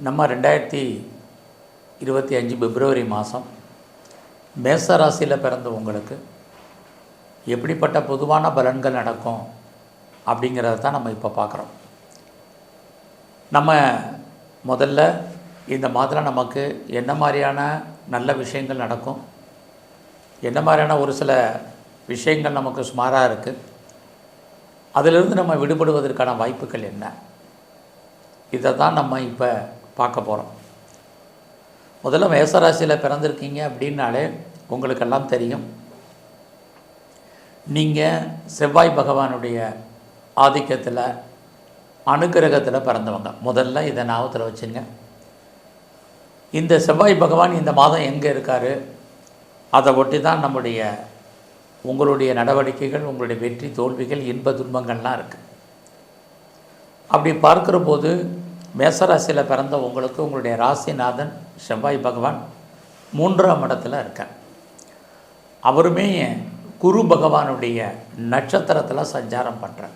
நம்ம 2025 பிப்ரவரி மாதம் மேச ராசியில் பிறந்தவங்களுக்கு எப்படிப்பட்ட பொதுவான பலன்கள் நடக்கும் அப்படிங்கிறத தான் நம்ம இப்போ பார்க்குறோம். நம்ம முதல்ல இந்த மாதத்தில் நமக்கு என்ன மாதிரியான நல்ல விஷயங்கள் நடக்கும், என்ன மாதிரியான ஒரு சில விஷயங்கள் நமக்கு சுமாராக இருக்குது, அதிலிருந்து நம்ம விடுபடுவதற்கான வாய்ப்புகள் என்ன, இதை தான் நம்ம இப்போ பார்க்க போகிறோம். முதல்ல மேசராசியில் பிறந்திருக்கீங்க அப்படின்னாலே உங்களுக்கெல்லாம் தெரியும், நீங்கள் செவ்வாய் பகவானுடைய ஆதிக்கத்தில் அனுக்கிரகத்தில் பிறந்தவங்க. முதல்ல இதை ஞாபகத்தில் வச்சுங்க. இந்த செவ்வாய் பகவான் இந்த மாதம் எங்கே இருக்கார், அதை ஒட்டி தான் உங்களுடைய நடவடிக்கைகள், உங்களுடைய வெற்றி தோல்விகள், இன்ப துன்பங்கள்லாம் இருக்குது. அப்படி பார்க்குற போது மேசராசியில் பிறந்த உங்களுக்கு உங்களுடைய ராசிநாதன் செவ்வாய் பகவான் 3ஆம் இடத்துல இருக்கார். அவருமே குரு பகவானுடைய நட்சத்திரத்தில் சஞ்சாரம் பண்ணுறார்.